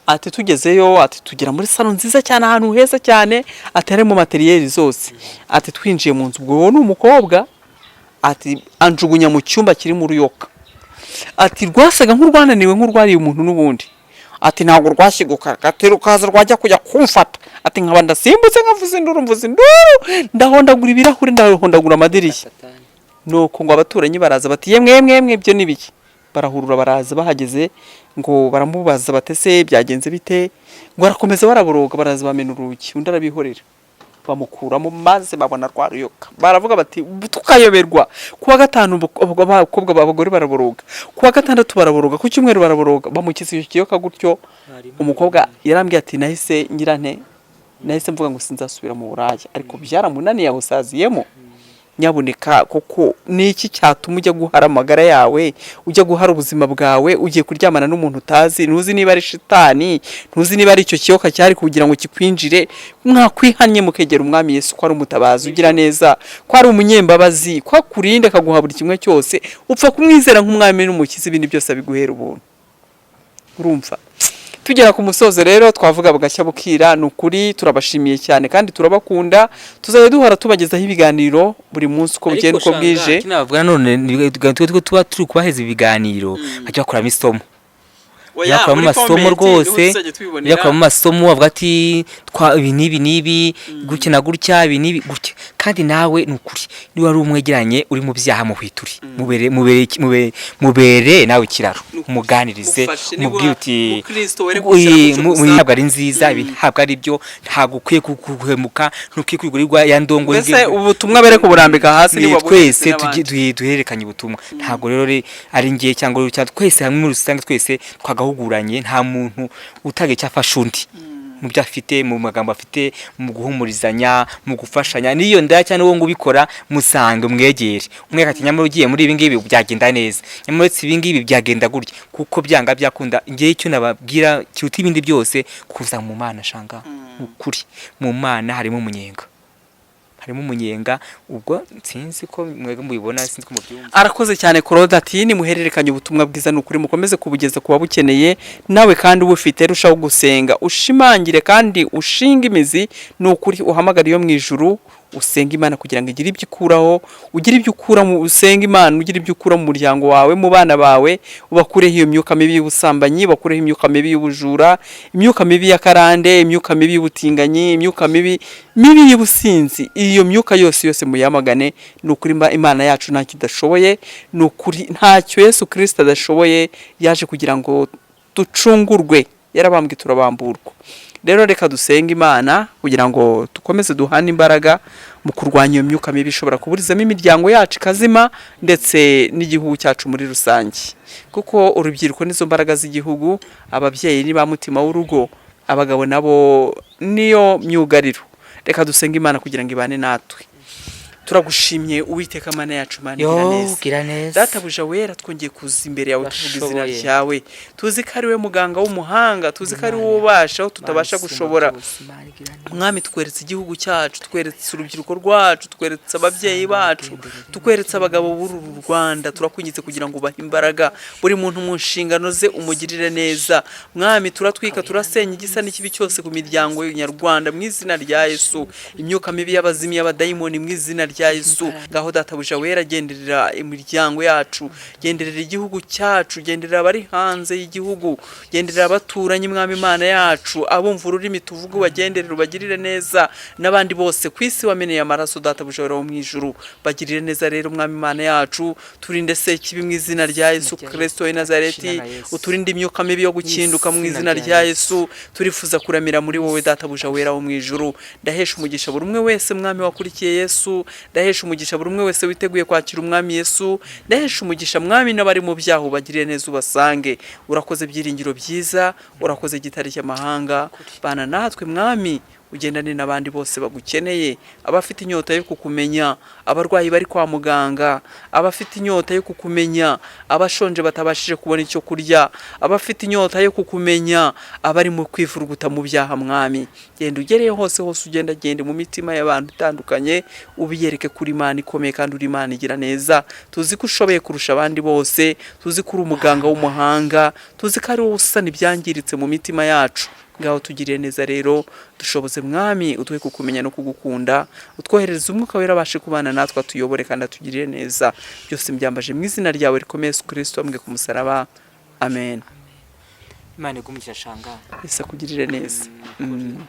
ati tugezeyo ati tugera muri salon nziza cyane ahantu heza cyane ati harimo materiel zose ati twinjiye mu nzu ubwo ni umukobwa ati anjugunya mu cyumba kiri mu ruyoka ati rwasaga nk'urwananiwe nk'urwariye umuntu n'ubundi ati ntabwo rwashiguka gatero kaza rwajya kujya kumfata ati nkaba ndasimbutse nkavuze induru ndahondagura ibirahure ndahondagura amadirishya nuko ngo abaturanyi baraza bati yemwe ibyo nibiki barahurura baraza bahageze ngo baramubaza batese byagenze bite ngo arakomeza baraboroga baraza bamena urugi undi arabihorera bamukuramo maze babona rwaruyoka baravuga bati tukayoberwa kuwa gatanu abakobwa babagore baraboroga kuwa gatandatu baraboroga ku cyumweru baraboroga bamukiza icyo kiyoka gutyo umukobwa yarambwiye ati nahise mvuga ngo sinzasubira mu buraya ariko byaramunaniye abusaziyemo nyaboneka koko niki cyatuma ujya guhara amagara yawe ujya guhara ubuzima bwawe ugiye kuryamana n'umuntu utazi ntuzi niba ari shitani ntuzi niba ari icyo kiyoka cyari kugira ngo kikwinjire mwakwihanye mukegera umwami Yesu ko ari umutabazi ugira neza ko ari umunyembabazi ko akurinde akaguha buri kimwe cyose upfa kumwizera nk'umwami n'umukiza ibindi byose abiguhera ubuntu urumva tugera ku musozo rero twavuga bugashya bukira nukuri turabashimiye cyane kandi turabakunda tuzaye duhora tubagezaho ibiganiro buri munsi uko bugenda uko bwije kinavuga none tuba turi kubaheza ibiganiro ajya kuramo isomo yakoramo amasomo rwose yakoramo amasomo avuga ati ibi nibi gukina gutya ibi nibi gutya kandi nawe nukuri ni wari umwegeranye uri mu byaha mu hwituri mubere nawe kiraro umuganirize umubwire uti ntabwo ari nziza ntabwo ari byo ntabwo ukwiye guhemuka ntukwiye kwigurirwa ya ndongo mbese ubutumwa bereka uburambika hasi ni twese duhererekanye ubutumwa ntabwo rero ari ngiye cyangwa twese hamwe muri rusange twese twagahuguranye nta muntu utage cyafasha undi mu byo afite mu magambo afite mu guhumurizanya mu gufashanya niyo ndaya cyane wo ngubikora musange mwegere umwe ati nyamara ugiye muri ibi ngibi byagenda neza nyamara ibi ngibi byagenda gutya kuko byanga byakunda ngiye icyo nababwira cyuti ibindi byose kuza mu Mana shanga ukuri mu Mana harimo umunyenga ubwo sinzi ko mwega mubibona sinzi ko mubyumva arakoze cyane Claude ati ni muhererekanye ubutumwa bwiza n'ukuri mukomeze kubugeza kuba bukeneye nawe kandi ubufite rushaho gusenga ushimangire kandi ushinga imizi n'ukuri uhamagara iyo mu ijuru usenga Imana kugira ngo igire ibyo ikuraho ugire ibyo ukura mu usenga Imana ugire ibyo ukura mu muryango wawe mu bana bawe ubakureho iyo myuka mibi y'ubusambanyi bakureho imyuka mibi y'ubujura imyuka mibi y'akarande imyuka mibi y'ubutinganyi imyuka mibi y'ubusinzi iyo myuka yose muyamagane n'ukuri Imana yacu ntacyo idashoboye n'ukuri ntacyo Yesu Kristo adashoboye yaje kugira ngo ducungurwe yarabambwe turabamburwa rero reka dusenga Imana kugira ngo dukomeze duhana imbaraga mu kurwanya iyo myuka mibi ishobora kuburizamo imiryango yacu ikazima ndetse n'igihugu cyacu muri rusange kuko urubyiruko nizo mbaraga z'igihugu ababyeyi ni ba mutima w'urugo abagabo nabo niyo myugariro reka dusenga Imana kugira ngo ibane natwe turagushimye Uwiteka Mana yacu, Mana igira neza. gira neza Databuja wera, twongeye kuza imbere yawe tuvuga izina Urashoboye. ryawe, tuzi ko ari we muganga w'umuhanga, tuzi ko ari wowe ubasha aho tutabasha gushobora. Mwami, tweretse igihugu cyacu, tweretse urubyiruko rwacu, tweretse ababyeyi bacu, tukweretse abagabo b'uru Rwanda, turakunyitse kugira ngo ubahe imbaraga, buri muntu mu nshingano ze umugirire neza. Mwami, turatwika turasenya igisa n'ikibi cyose ku miryango nyarwanda mu izina rya Yesu, imyuka mibi y'abazimu y'abadayimoni mu izina rya Yesu. Ngaho Databuja wera, genderera imiryango yacu, genderera igihugu cyacu, genderera abari hanze y'igihugu, genderera abaturanyi, Mwami Imana yacu, abumva ururimi tuvuga ubagenderere, ubagirire neza, n'abandi bose ku isi wameneye amaraso Databuja wera wo mu ijuru, bagirire neza rero Mwami Imana yacu, turinde sekibi mu izina rya Yesu Kristo w'i Nazareti, uturinde imyuka mibi yo gukinduka mu izina rya Yesu. Turifuza kuramira muri wowe Databuja wera wo mu ijuru. Ndahesha umugisha buri umwe wese Mwami wakurikiye Yesu, ndahesha umugisha buri umwe wese witeguye kwakira Umwami Yesu, ndahesha umugisha Mwami n'abari mu byaha ubagirire neza ubasange. Urakoze byiringiro byiza, urakoze gitari cy'amahanga, bana natwe Mwami, ugendane n'abandi bose bagukeneye, abafite inyota yo kukumenya, abarwayi bari kwa muganga, abafite inyota yo kukumenya, abashonje batabashije kubona icyo kurya, abafite inyota yo kukumenya, abari mu kwivuruguta mu byaha Mwami, genda ugereye hose ugenda gende mu mitima y'abantu itandukanye, ubiyereke kuri Imana ikomeye kandi uri Imana igira neza. Tuzi ko ushoboye kurusha abandi bose, tuzi ko uri umuganga w'umuhanga, tuzi ko ari wowe usana ibyangiritse mu mitima yacu. Ngaho tugiriye neza rero, dushoboze Mwami, uduhe kukumenya no kugukunda, utwoherereze umwuka wera abashe kubana natwe, atuyobore kandi atugirire neza. Byose mbyambaje mu izina ryawe rikomeye Yesu Kristo wambwe ku musaraba, amen. Imana igumugisha shanga Yesu akugirire neza. Imana